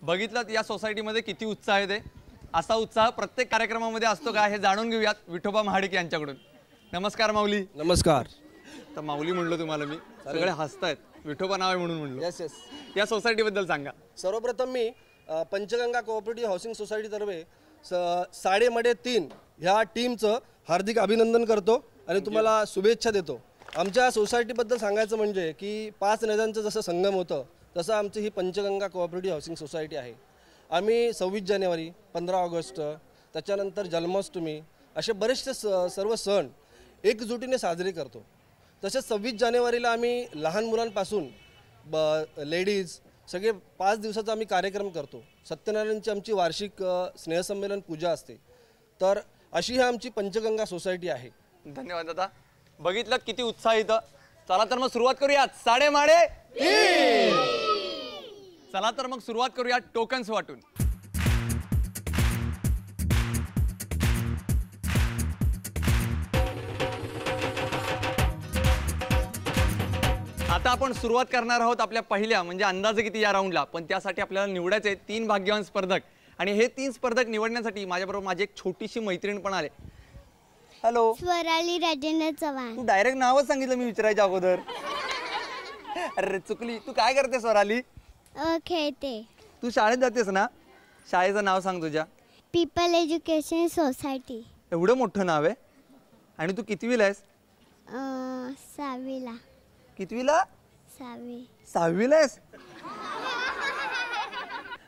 बघितलं या सोसायटीमध्ये किती उत्साह आहे ते. असा उत्साह प्रत्येक कार्यक्रमामध्ये असतो का हे जाणून घेऊयात विठोबा महाडिक यांच्याकडून. नमस्कार माऊली. नमस्कार. तर माऊली म्हणलो तुम्हाला मी, सगळे हसतायत, विठोबा नाव आहे म्हणून म्हणलो. Yes yes. या सोसायटीबद्दल सांगा. सर्वप्रथम मी पंचगंगा कोऑपरेटिव्ह हाऊसिंग सोसायटीतर्फे 3.5 ह्या टीमचं हार्दिक अभिनंदन करतो आणि तुम्हाला शुभेच्छा देतो. आमच्या सोसायटीबद्दल सांगायचं म्हणजे की 5 नद्यांचं जसं संगम होतं तसं आमची ही पंचगंगा कोऑपरेटिव्ह हाऊसिंग सोसायटी आहे. आम्ही 26 जानेवारी, 15 ऑगस्ट, त्याच्यानंतर जन्माष्टमी असे बरेचसे सर्व सण एकजुटीने साजरे करतो. तसेच 26 जानेवारीला आम्ही लहान मुलांपासून लेडीज सगळे 5 दिवसाचा आम्ही कार्यक्रम करतो. सत्यनारायणची आमची वार्षिक स्नेहसंमेलन पूजा असते. तर अशी ही आमची पंचगंगा सोसायटी आहे. धन्यवाद दादा. बघितलं किती उत्साह इथं. चला तर मग सुरुवात करूयात. साडेमाडे. चला तर मग सुरुवात करूया टोकन्स वाटून. आता आपण सुरुवात करणार आहोत आपल्या पहिल्या म्हणजे अंदाजे किती या राऊंडला. पण त्यासाठी आपल्याला निवडायचे 3 भाग्यवान स्पर्धक आणि हे 3 स्पर्धक निवडण्यासाठी माझ्याबरोबर माझी एक छोटीशी मैत्रीण पण आले. हॅलो. स्वराली राजेंद्र चव्हाण. तू डायरेक्ट नावच सांगितलं मी विचारायच्या अगोदर. अरे चुकली. तू काय करते स्वराली? खेळते. तू शाळेत जातेस ना? शाळेचं नाव सांग तुझ्या. People education society. एवढं मोठं नाव आहे. आणि तू कितवीला आहेस? 6वीला. कितवीला? 6वी. 6वीला आहेस?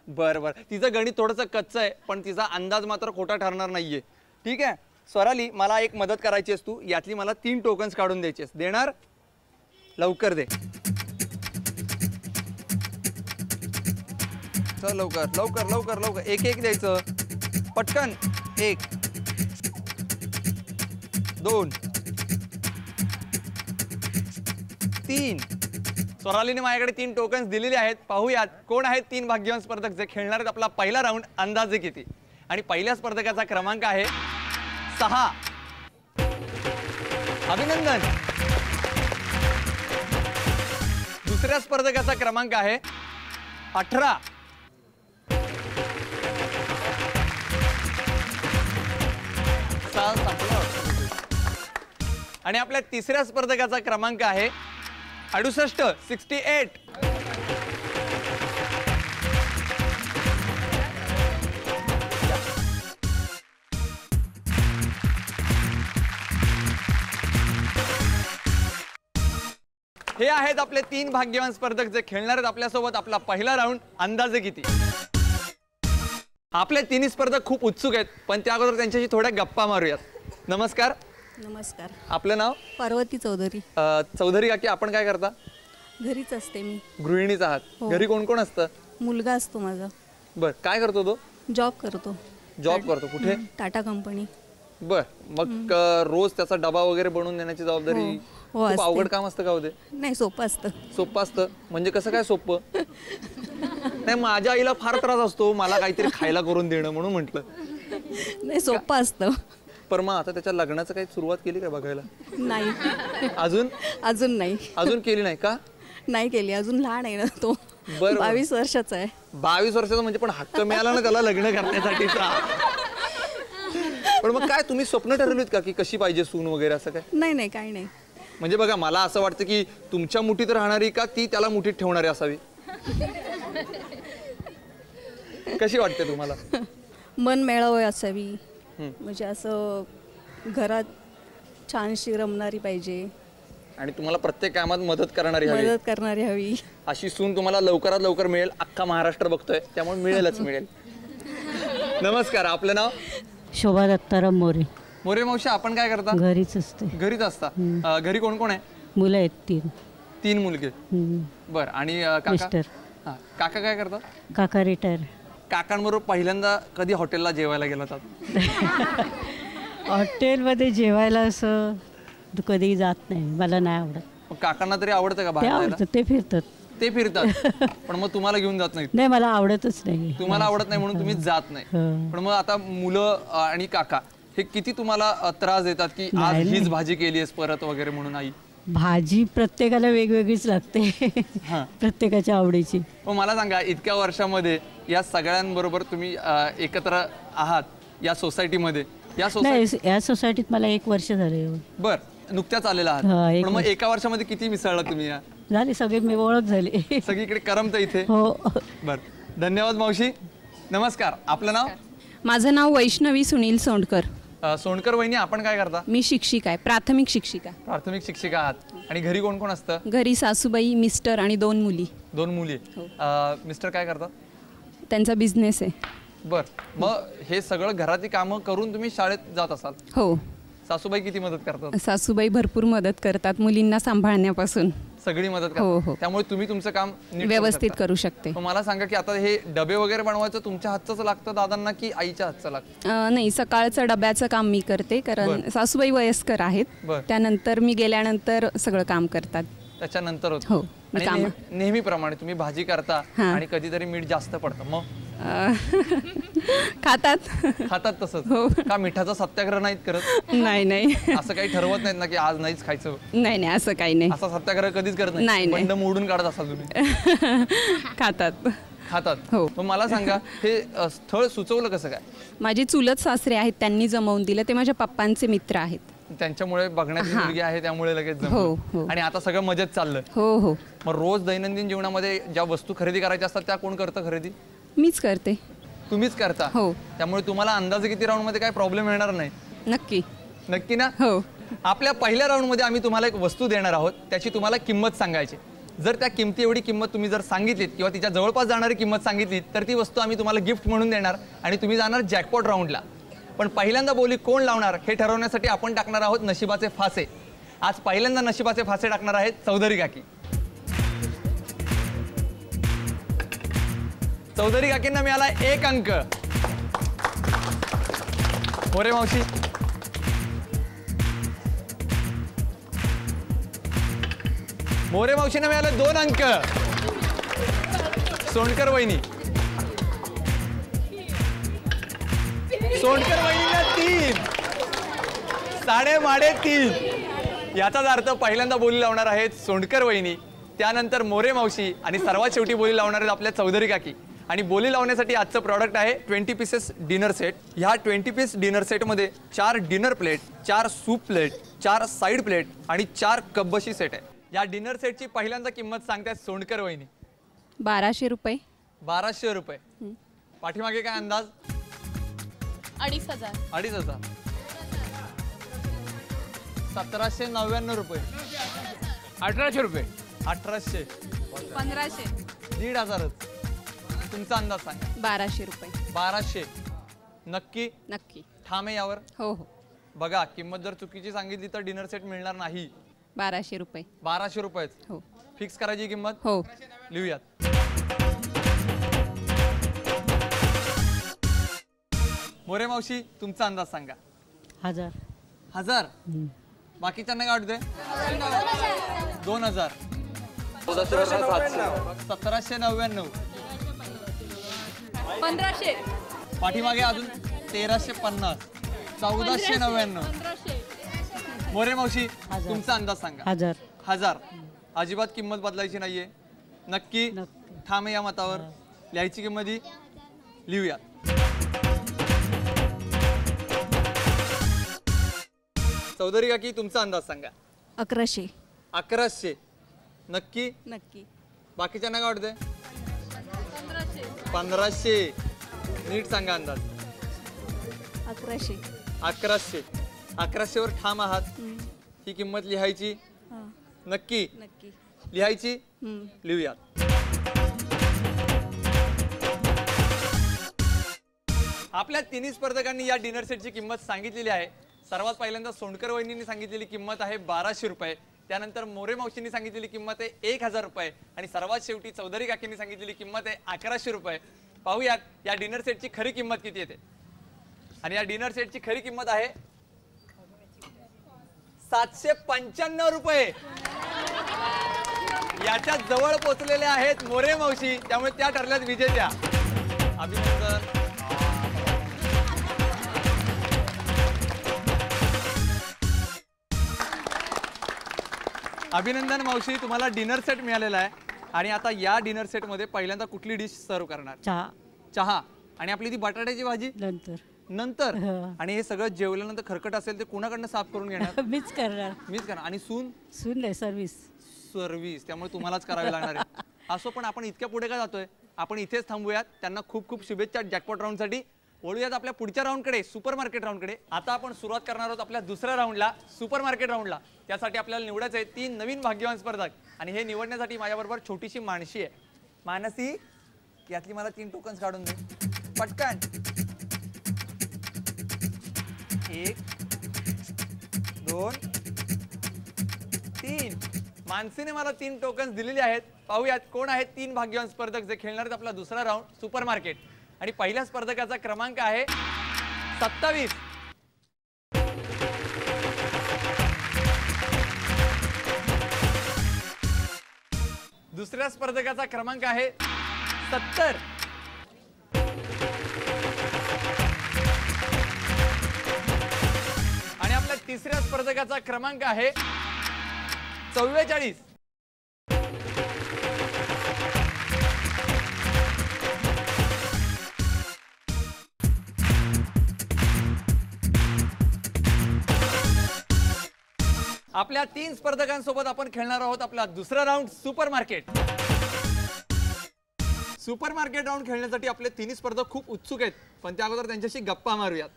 बरं बरं. तिचं गणित थोडंसं कच्चं आहे पण तिचा अंदाज मात्र खोटा ठरणार नाहीये. ठीक आहे स्वराली, मला एक मदत करायची आहेस तू. यातली मला 3 टोकन्स काढून द्यायचे. देणार? लवकर दे. चल लवकर लवकर लवकर लवकर. एक एक द्यायचं पटकन. 1 2 3. स्वरालीने माझ्याकडे 3 टोकन्स दिलेले आहेत. पाहूयात कोण आहेत 3 भाग्यवान स्पर्धक जे खेळणार आहेत आपला पहिला राऊंड अंदाजे किती. आणि पहिल्या स्पर्धकाचा क्रमांक आहे 6. अभिनंदन. दुसऱ्या स्पर्धकाचा क्रमांक आहे 18. आणि आपल्या तिसऱ्या स्पर्धकाचा क्रमांक आहे 68. हे आहेत आपले 3 भाग्यवान स्पर्धक जे खेळणार आहेत आपल्यासोबत आपला पहिला राऊंड अंदाजे किती. आपले 3 स्पर्धक खूप उत्सुक आहेत पण त्या अगोदर त्यांच्याशी थोड्या गप्पा मारूयात. नमस्कार. नमस्कार. आपलं नाव? पार्वती चौधरी. चौधरी काकी, आपण काय करता? घरीच असते मी. गृहिणीच आहात? घरी कोण कोण असतं? मुलगा असतो माझा. बर. काय करतो तो? जॉब करतो. जॉब करतो कुठे? टाटा कंपनी. बर. मग रोज त्याचा डबा वगैरे बनवून देण्याची जबाबदारी खूप अवघड काम असतं का होते? नाही, सोपं असतं. सोपं असतं म्हणजे कसं काय सोपं? नाही, माझ्या आईला फार त्रास असतो मला काहीतरी खायला करून देणं म्हणून म्हटलं. नाही, सोपं असतं. पर मग आता त्याच्या लग्नाचं काही सुरुवात केली काय बघायला? नाही. अजून नाही. अजून केली नाही का? नाही केली. अजून लहान आहे ना तो. 22 वर्षाचा आहे. 22 वर्षाचा म्हणजे पण हक्क मिळाला ना त्याला लग्न करण्यासाठीचा. पण मग काय तुम्ही स्वप्न ठरवलीत का की कशी पाहिजे सून वगैरे असं काय? नाही, काही नाही. म्हणजे बघा मला असं वाटतं की तुमच्या मुठीत राहणारी का ती त्याला मुठीत ठेवणारी असावी. कशी वाटते तुम्हाला? मन मेळावे असावी. म्हणजे असं घरात छानशी रमणारी पाहिजे आणि तुम्हाला प्रत्येक कामात मदत करणारी हवी. अशी सून तुम्हाला लवकरात लवकर मिळेल. अख्खा महाराष्ट्र बघतोय त्यामुळे मिळेलच मिळेल. नमस्कार. आपलं नाव? शोभा दत्ताराम मोरे. मोरे मावशी, आपण काय करता? घरीच असते. घरीच असता? घरी कोण कोण आहे? मुलं आहेत 3 मुलगे. बर. आणि मिस्टर. काका काय करतात? काका रिटायर. काकांबरोबर पहिल्यांदा कधी हॉटेलला जेवायला गेला होता? हॉटेलमध्ये जेवायला असं कधी जात नाही. मला नाही आवडत. काकांना तरी आवडतं का बाहेर? ते फिरतात. ते फिरतात पण मग तुम्हाला घेऊन जात नाहीत? नाही, मला आवडतच नाही. तुम्हाला आवडत नाही म्हणून तुम्ही जात नाही. पण मग आता मुलं आणि काका हे किती तुम्हाला त्रास देतात की आज हीच भाजी केली आहेस परत वगैरे म्हणून आई? भाजी प्रत्येकाला वेगवेगळीच लागते. हां. प्रत्येकाच्या आवडीची. मग मला सांगा, इतक्या वर्षामध्ये या सगळ्यांबरोबर तुम्ही एकत्र आहात या सोसायटीमध्ये. या नाही, या सोसायटीत मला 1 वर्ष झाले येऊन. बर, नुकत्याच आलेला हा, आहात. एक पण मग वर्ष. एका वर्षामध्ये किती मिसळला तुम्ही या झाले सगळे मी ओळख झाली. सगळीकडे करमतं इथे? हो. बर, धन्यवाद मावशी. नमस्कार, आपलं नाव? माझं नाव वैष्णवी सुनील सोंडकर. सोंडकर वहिनी, आपण काय करता? मी शिक्षिका आहे, प्राथमिक शिक्षिका. प्राथमिक शिक्षिका आहात. आणि घरी कोण कोण असतं? घरी सासूबाई, मिस्टर आणि 2 मुली. 2 मुली. मिस्टर काय करतात? त्यांचा बिझनेस आहे. बर, मग हे सगळं घराची कामं करून तुम्ही शाळेत जात असाल. हो. सासूबाई किती मदत करतात? सासूबाई भरपूर मदत करतात मुलींना सांभाळण्यापासून. सगळी मदत हो, करतात. हो. त्यामुळे तुम्ही तुमचं काम नीट व्यवस्थित करू शकते. मग मला सांगा की आता हे डबे वगैरे बनवायचं तुमच्या हातचं लागतं दादांना की आईच्या हातचं लागतं? नाही, सकाळचं डब्याचं काम मी करते कारण सासूबाई वयस्कर आहेत. बरं. त्यानंतर मी गेल्यानंतर सगळं काम करतात. त्याच्यानंतर होतं. हो, मी आणि कामं. नेहमीप्रमाणे तुम्ही भाजी करता हां. आणि कधीतरी मीठ जास्त पडतं, मग खातात. खातात तसंच? हो. का मिठाचा सत्याग्रह नाहीत करत? नाही नाही असं काही ठरवत नाहीत ना की आज नाहीच खायचं? नाही नाही, असं काही नाही. असा सत्याग्रह कधीच करत नाही, नाही. बंड मोडून काढत असाल तुम्ही? खातात. खातात. हो. मग मला सांगा, हे स्थळ सुचवलं कसं काय? माझे चुलत सासरे आहेत, त्यांनी जमवून दिलं. ते माझ्या पप्पांचे मित्र आहेत. त्यांच्यामुळे बघण्याची हां. मुलगी आहे त्यामुळे लगेच हो, जमलं. हो. आणि आता सगळं मजेत चाललं. हो हो, मग रोज दैनंदिन जीवनामध्ये ज्या वस्तू खरेदी करायच्या असतात त्या कोण करतं खरेदी? मीच करते. तुम्हीच करता? हो. त्यामुळे तुम्हाला अंदाजे किती राऊंड मध्ये काय प्रॉब्लेम येणार नाही? नक्की. नक्की ना? हो. आपल्या पहिल्या राऊंड मध्ये आम्ही तुम्हाला एक वस्तू देणार आहोत, त्याची तुम्हाला किंमत सांगायची. जर त्या किमती एवढी किंमत तुम्ही जर सांगितलीत किंवा तिच्या जवळपास जाणारी किंमत सांगितलीत तर ती वस्तू आम्ही तुम्हाला गिफ्ट म्हणून देणार आणि तुम्ही जाणार जॅकपॉट राऊंडला. पण पहिल्यांदा बोली कोण लावणार हे ठरवण्यासाठी आपण टाकणार आहोत नशिबाचे फासे. आज पहिल्यांदा नशिबाचे फासे टाकणार आहेत चौधरी काकी. चौधरी काकींना मिळाला 1 अंक. मोरे मावशी. मोरे मावशींना मिळाले 2 अंक. सोंडकर वहिनी. सोंडकर वहिनीला 3. साडे माडे 3. याचाच अर्थ पहिल्यांदा बोली लावणार आहेत सोंडकर वहिनी, त्यानंतर मोरे मावशी आणि सर्वात शेवटी बोली लावणार आहेत आपल्या चौधरी काकी. आणि बोली लावण्यासाठी आजचं प्रॉडक्ट आहे 20 पीसेस डिनर सेट. ह्या 20 पीस डिनर सेटमध्ये 4 dinner plate, 4 soup plate, 4 side plate आणि 4 कब्बशी सेट आहे. या डिनर सेटची पहिल्यांदा किंमत सांगतायत सोंडकर वहिनी. 1200 रुपये. 1200 रुपये. पाठीमागे काय अंदाज? 2500. 2500. 1799 रुपये. 1800 रुपये. 1800. 1500. 1500. तुमचा अंदाज सांगा. 1200 रुपये. 1200. नक्की? नक्की. ठाम आहे यावर? हो हो. बघा, किंमत जर चुकीची सांगितली तर डिनर सेट मिळणार नाही. 1200 रुपये. 1200 रुपये. हो. फिक्स करायची किंमत? हो. लिहूयात. मोरे मावशी, तुमचा अंदाज सांगा. 1000. 1000. बाकीच्यांना काय वाटतंय? 2000. 1799. 1500. पाठीमागे अजून 1350. 1499. मोरे मावशी, तुमचा अंदाज सांगा. 1000. 1000. अजिबात किंमत बदलायची नाहीये. नक्की? नक्की. ठाम आहे या मतावर? लिहायची किंमत ही लिहूया. चौधरी काकी, तुमचा अंदाज सांगा. 1100. 1100. नक्की? नक्की. बाकीच्यांना काय वाटतंय? 1500. नीट सांगा अंदाज. 1100. 1100. 1100 वर ठाम आहात. ही किंमत लिहायची? नक्की? नक्की. लिहायची? लिहूयात. आपल्या तिन्ही स्पर्धकांनी या डिनर सेटची किंमत सांगितलेली आहे. सर्वात पहिल्यांदा सोंडकर वहिनींनी सांगितलेली किंमत आहे 1200 रुपये. त्यानंतर मोरे मावशींनी सांगितलेली किंमत आहे 1000 रुपये आणि सर्वात शेवटी चौधरी काकींनी सांगितलेली किंमत आहे 1100 रुपये. पाहूयात या डिनर सेटची खरी किंमत किती येते. आणि या डिनर सेटची खरी किंमत आहे 795 रुपये. याच्या जवळ पोहोचलेले आहेत मोरे मावशी, त्यामुळे त्या ठरल्यात विजेत्या. अभिनंदन. अभिनंदन मावशी, तुम्हाला डिनर सेट मिळालेला आहे आणि आता या डिनर सेटमध्ये पहिल्यांदा कुठली डिश सर्व करणार? चहा चहा. आणि आपली ती बटाट्याची भाजी नंतर नंतर. हो. आणि हे सगळं जेवल्यानंतर खरकट असेल ते कुणाकडनं साफ करून घेणार? मीच करणार. मीच करणार. आणि सून सून नाही सर्विस. सर्व्हिस, त्यामुळे तुम्हालाच करावी लागणार आहे. असो, पण आपण इतक्या पुढे का जातोय? आपण इथेच थांबूयात. त्यांना खूप खूप शुभेच्छा जॅकपॉट राऊंडसाठी. वळूयात आपल्या पुढच्या राऊंडकडे, सुपर मार्केट राऊंडकडे. आता आपण सुरुवात करणार आहोत आपल्या दुसऱ्या राऊंडला, सुपर मार्केट राऊंडला. त्यासाठी आपल्याला निवडायचं आहे 3 नवीन भाग्यवान स्पर्धक आणि हे निवडण्यासाठी माझ्याबरोबर छोटीशी मानसी आहे. मानसी, यातली मला 3 टोकन्स काढून दे पटकन. 1 2 3. मानसीने मला 3 टोकन्स दिलेले आहेत. पाहूयात कोण आहेत 3 भाग्यवान स्पर्धक जे खेळणार आहेत आपला दुसरा राऊंड सुपर मार्केट. आणि पहिल्या स्पर्धकाचा क्रमांक आहे 27. दुसऱ्या स्पर्धकाचा क्रमांक आहे 70. आणि आपल्या तिसऱ्या स्पर्धकाचा क्रमांक आहे 44. आपल्या 3 स्पर्धकांसोबत आपण खेळणार आहोत आपला दुसरा round super market. Super market round खेळण्यासाठी आपले 3 स्पर्धक खूप उत्सुक आहेत, पण त्या अगोदर त्यांच्याशी गप्पा मारूयात.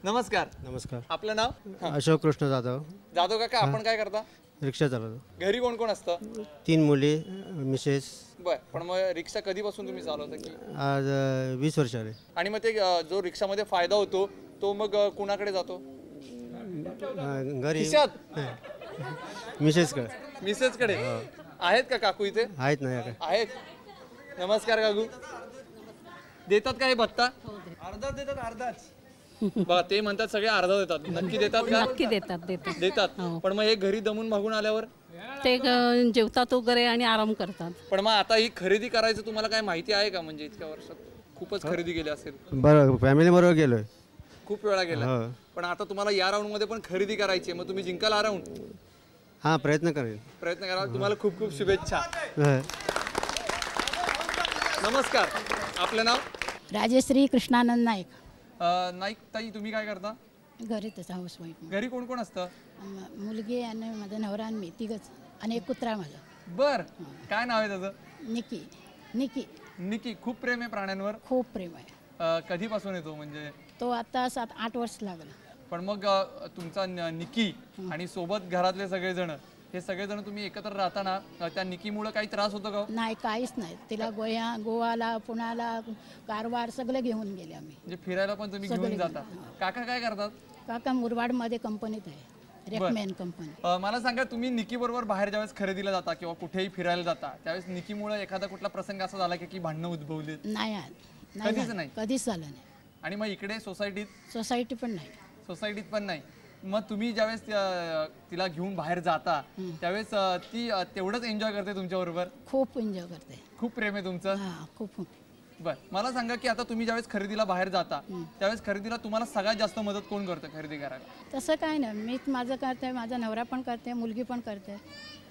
नमस्कार. नमस्कार. आपलं नाव? अशोक कृष्ण जाधव. जाधव काका, आपण काय करता? रिक्षा चालवतो. घरी कोण कोण असतं? 3 मुली, मिसेस. बर, पण मग रिक्षा कधीपासून तुम्ही चालवता की? आज 20 वर्ष आले. आणि मग ते जो रिक्षामध्ये फायदा होतो तो मग कुणाकडे जातो? घरी खिशात? मिसेसकडे. मिसेस कडे आहेत का काकू इथे? आहेत ना काय? आहेत. नमस्कार काकू. देतात का हे भत्ता? अर्धा देतात, अर्धाच. बघा, ते म्हणतात सगळे अर्धा देतात. नक्की देतात का? नक्की देतात देतात. देतात. पण मग हे घरी दमून मागून आल्यावर? ते जेवतात वगैरे आणि आराम करतात. पण मग आता ही खरेदी करायचं तुम्हाला काय माहिती आहे का? म्हणजे इतक्या वर्षात खूपच खरेदी केली असेल. बरं, फॅमिली बरोबर गेलोय. खूप वेळा गेला. हो. पण आता तुम्हाला या राऊंड मध्ये पण खरेदी करायची आहे, मग तुम्ही जिंकाल हा राऊंड? हां, प्रयत्न करेल. प्रयत्न करा. तुम्हाला खूप खूप शुभेच्छा. नमस्कार. आपलं नाव? राजश्री कृष्णानंद नाईक. नाईक ताई, तुम्ही काय करता? घरीच हाऊस वाईफ. घरी कोण कोण असतं? मुलगी आणि माझा नवरा आणि मी तिघच आणि एक कुत्रा माझा. बर, काय नाव आहे त्याचं? निकी. निकी. निकी. खूप प्रेम आहे प्राण्यांवर? खूप प्रेम आहे. कधीपासून येतो म्हणजे? तो आता 7-8 वर्ष लागला. पण मग तुमचा निकी आणि सोबत घरातले सगळेजण, हे सगळेजण तुम्ही एकत्र राहताना त्या निकीमुळे काही त्रास होतो का? नाही, काहीच नाही. तिला गोवाला, पुण्याला, कारवार सगळं घेऊन गेले आम्ही. म्हणजे फिरायला पण तुम्ही घेऊन जाता? काका काय करतात? काका मुरबाडमध्ये कंपनीत आहे, रेकमॅन कंपनी. मला सांगा, तुम्ही निकी बरोबर बाहेर ज्यावेळेस खरेदीला जाता किंवा कुठेही फिरायला जाता त्यावेळेस निकीमुळे एखादा कुठला प्रसंग असा झाला की भांडणं उद्भवली? नाही, कधीच नाही. कधीच झालं नाही. आणि मग इकडे सोसायटीत? सोसायटी पण नाही. सोसायटीत पण नाही. मग तुम्ही ज्यावेळेस तिला घेऊन बाहेर जाता त्यावेळेस ती तेवढंच एन्जॉय करते तुमच्या बरोबर? खूप एन्जॉय करते. खूप प्रेम आहे तुमचं? हां, खूप. बर, मला सांगा की आता तुम्ही ज्यावेळेस खरेदीला बाहेर जाता त्यावेळेस खरेदीला तुम्हाला सगळ्यात जास्त मदत कोण करतं खरेदी करायला? तसं काय नाही, मीच माझं करते, माझा नवरा पण करते, मुलगी पण करते.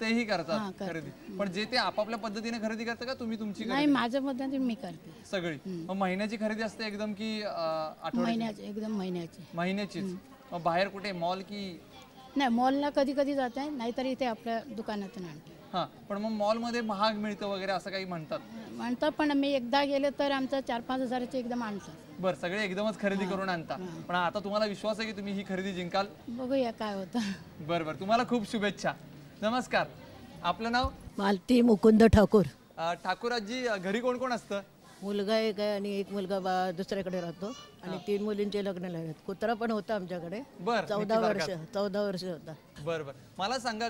तेही करतात खरेदी. पण जे ते आपापल्या पद्धतीने खरेदी करतं का तुम्ही तुमची? नाही, माझ्या पद्धतीने मी करते सगळी. मग महिन्याची खरेदी असते एकदम की आठवड्याची? महिन्याची, एकदम महिन्याची. महिन्याचीच. मग बाहेर कुठे मॉल की? नाही, मॉलला कधी कधी जाते, नाहीतर इथे आपल्या दुकानातून आणते. हां, पण मग मॉलमध्ये महाग मिळतं वगैरे असं काही म्हणतात. पण मी एकदा गेले तर आमचं 4-5 हजाराचे एकदम आणतात. बरं, सगळे एकदमच खरेदी करून आणता. पण आता तुम्हाला विश्वास आहे की तुम्ही ही खरेदी जिंकाल? बघूया काय होतं. बरं, तुम्हाला खूप शुभेच्छा. नमस्कार. आपलं नाव? मालती मुकुंद ठाकूर. ठाकूर आजी, घरी कोण कोण असतं? मुलगा एक आहे आणि एक मुलगा दुसऱ्याकडे राहतो आणि 3 मुलींचे लग्न लागले. कुत्रा पण होता आमच्याकडे. बरं. 14 वर्ष होता. बरं. मला सांगा,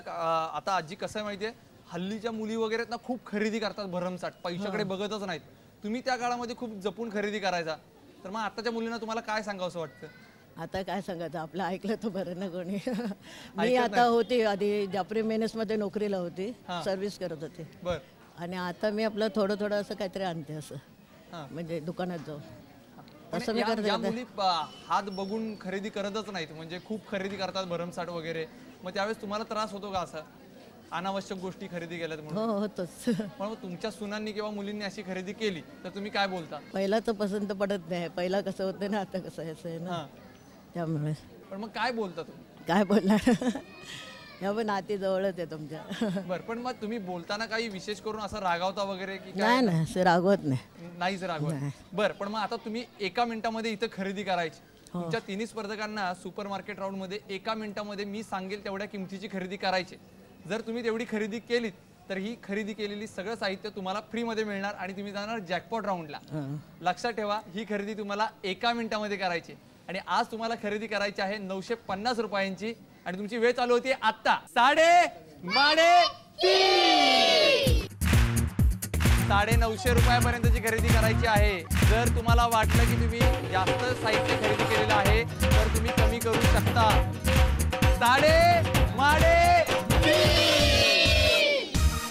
आता आजी कसं आहे माहितीये, हल्लीच्या मुली वगैरे ना खूप खरेदी करतात भरमसाठ, पैशाकडे बघतच नाहीत. तुम्ही त्या काळामध्ये खूप जपून खरेदी करायचा, तर मग आताच्या मुलींना तुम्हाला काय सांगावं असं वाटतं? आता काय सांगायचं, आपलं ऐकलं तर बरं ना कोणी. मी आता होती आधी जाफरी मेनेसमध्ये नोकरीला होती, सर्व्हिस करत होते. बरं. आणि आता मी आपलं थोडं थोडं असं काहीतरी आणते, असं म्हणजे दुकानात जाऊ. असं मी मुली हात बघून खरेदी करतच नाहीत, म्हणजे खूप खरेदी करतात भरमसाठ वगैरे. मग त्यावेळेस तुम्हाला त्रास होतो का? असं अनावश्यक गोष्टी खरेदी केल्यात हो म्हणून. होतोच. पण मग तुमच्या सुनांनी किंवा मुलींनी अशी खरेदी केली तर तुम्ही काय बोलता? पहिला तर पसंत पडत नाही. पहिला कसं होतं ना, आता कसं आहे ना, हां. त्यामुळे पण मग काय बोलता तुम्ही? काय बोलणार. ह्या पण नाती जवळच आहे तुमच्या. बरं, पण मग तुम्ही बोलताना काही विशेष करून असं रागावता वगैरे की नाही ना, असं रागवत नाही. नाहीच रागवत? बरं, पण मग आता तुम्ही एका मिनिटामध्ये इथं खरेदी करायची. तुमच्या तिन्ही स्पर्धकांना सुपर मार्केट राऊंड मध्ये एका मिनिटामध्ये मी सांगेल तेवढ्या किमतीची खरेदी करायची. जर तुम्ही तेवढी खरेदी केलीत तर ही खरेदी केलेली सगळं साहित्य तुम्हाला फ्री मध्ये मिळणार आणि तुम्ही जाणार जॅकपॉट राऊंडला. लक्षात ठेवा, ही खरेदी तुम्हाला एका मिनिटामध्ये करायची आणि आज तुम्हाला खरेदी करायची आहे 950 रुपयांची आणि तुमची वेळ चालू होती आता 950 रुपयापर्यंतची खरेदी करायची आहे. जर तुम्हाला वाटलं की तुम्ही जास्त साहित्य खरेदी केलेलं आहे तर तुम्ही कमी करू शकता.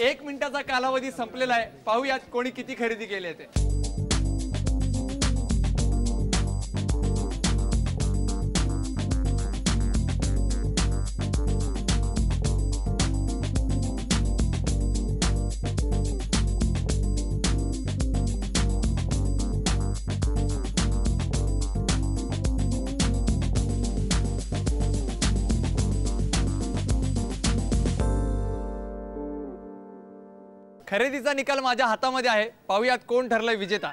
1 मिनिटाचा कालावधी संपलेला आहे. पाहूयात कोणी किती खरेदी केली आहे ते. खरेदीचा निकाल माझ्या हातामध्ये आहे. पाहूयात कोण ठरलंय विजेता.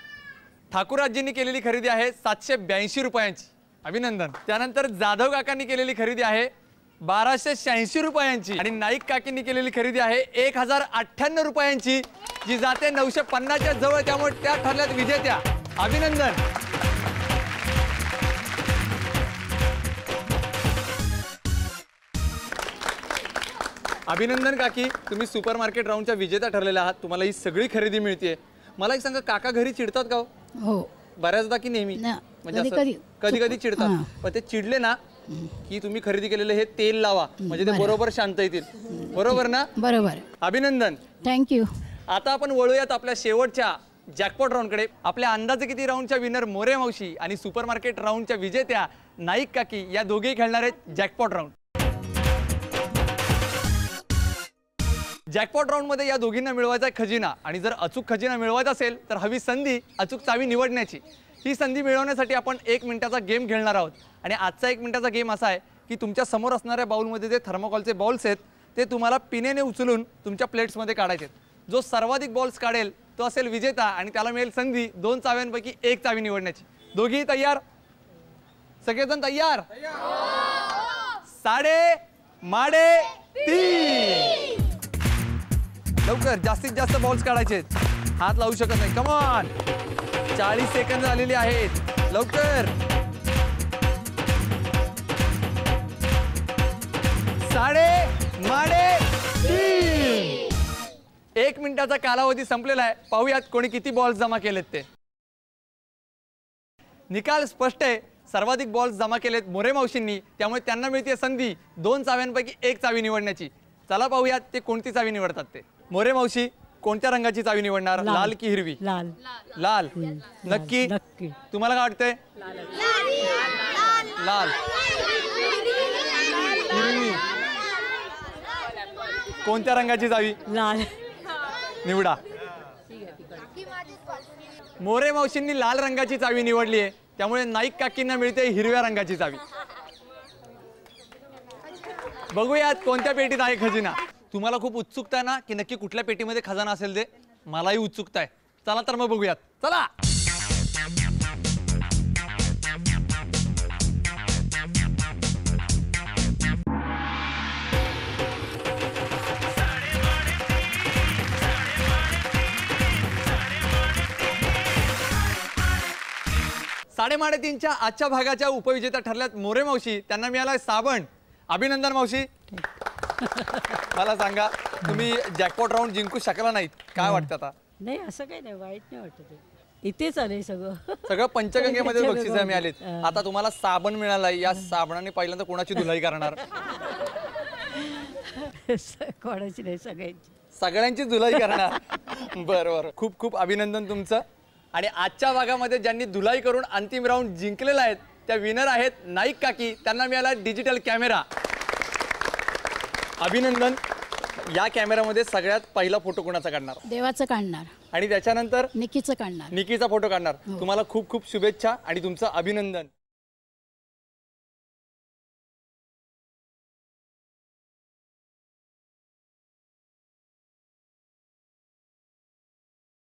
ठाकूरराजींनी केलेली खरेदी आहे 782 रुपयांची. अभिनंदन. त्यानंतर जाधव काकांनी केलेली खरेदी आहे 1286 रुपयांची आणि नाईक काकींनी केलेली खरेदी आहे 1098 रुपयांची, जी जाते 950च्या जवळ. त्यामुळे त्या ठरल्यात विजेत्या. अभिनंदन. अभिनंदन काकी, तुम्ही सुपर मार्केट राऊंडच्या विजेता ठरलेला आहात. तुम्हाला ही सगळी खरेदी मिळते. मला एक सांगा, काका घरी चिडतात का? हो, बऱ्याचदा की नेहमी? म्हणजे कधी कधी चिडतात. पण ते चिडले ना की तुम्ही खरेदी केलेलं हे तेल लावा, म्हणजे ते बरोबर शांत येतील. बरोबर ना? बरोबर. अभिनंदन. थँक्यू. आता आपण वळूयात आपल्या शेवटच्या जॅकपॉट राऊंडकडे. आपल्या अंदाजे किती राऊंडच्या विनर मोरे मावशी आणि सुपर मार्केट राऊंडच्या विजेत्या नाईक काकी या दोघेही खेळणार आहेत जॅकपॉट राऊंड. जॅकपॉट राऊंड मध्ये या दोघींना मिळवायचा खजिना आणि जर अचूक खजिना मिळवायचा असेल तर हवी संधी अचूक चावी निवडण्याची. ही संधी मिळवण्यासाठी आपण 1 मिनिटाचा गेम खेळणार आहोत आणि आजचा 1 मिनिटाचा गेम असा आहे की तुमच्या समोर असणाऱ्या बाउलमध्ये जे थर्मोकॉलचे बॉल्स आहेत ते तुम्हाला पिनेने उचलून तुमच्या प्लेट्समध्ये काढायचे. जो सर्वाधिक बॉल्स काढेल तो असेल विजेता आणि त्याला मिळेल संधी 2 चाव्यांपैकी 1 चावी निवडण्याची. दोघीही तयार? सगळेजण तयार? 3:30. लवकर, जास्तीत जास्त बॉल्स काढायचे. हात लावू शकत नाही. कमॉन, 40 सेकंद झालेली आहेत. लवकर. 3:30. 1 मिनिटाचा कालावधी संपलेला आहे. पाहूयात कोणी किती बॉल्स जमा केलेत ते. निकाल स्पष्ट आहे. सर्वाधिक बॉल्स जमा केलेत मोरे मावशींनी, त्यामुळे त्यांना मिळते संधी 2 चाव्यांपैकी 1 चावी निवडण्याची. चला पाहूयात ते कोणती चावी निवडतात ते. मोरे मावशी, कोणत्या रंगाची चावी निवडणार? लाल की हिरवी? लाल. लाल. नक्की? नक्की. तुम्हाला काय वाटतंय? लाल. हिरवी. कोणत्या रंगाची चावी? लाल. निवडा. मोरे मावशींनी लाल रंगाची चावी निवडली आहे, त्यामुळे नाईक काकींना मिळते हिरव्या रंगाची चावी. बघूयात कोणत्या पेटीत आहे खजिना. तुम्हाला खूप उत्सुकता आहे ना की नक्की कुठल्या पेटीमध्ये खजाना असेल ते? मलाही उत्सुकता आहे. चला तर मग बघूयात. चला. साडेमाडेतीनच्या आजच्या भागाच्या उपविजेत्या ठरल्यात मोरे मावशी. त्यांना मिळाला साबण. अभिनंदन मावशी. मला सांगा, तुम्ही जॅकपॉट राऊंड जिंकू शकला नाहीत, काय वाटतं आता? नाही, असं काही नाही, वाईट नाही वाटत. इथेच आले सगळं पंचगंगेमध्ये बक्षिसं मिळालीत. आता तुम्हाला साबण मिळालाय. या साबणाने पहिल्यांदा कोणाची धुलाई करणार? कोणाची नाही, सगळ्यांची धुलाई करणार. बरोबर. खूप खूप अभिनंदन तुमचं. आणि आजच्या भागामध्ये ज्यांनी धुलाई करून अंतिम राऊंड जिंकलेला आहेत त्या विनर आहेत नाईक काकी. त्यांना मिळाला डिजिटल कॅमेरा. अभिनंदन. या कॅमेरामध्ये सगळ्यात पहिला फोटो कोणाचा काढणार देवाचं काढणार आणि त्याच्यानंतर निकीचं काढणार निकीचा फोटो काढणार तुम्हाला खूप खूप शुभेच्छा आणि तुमचं अभिनंदन.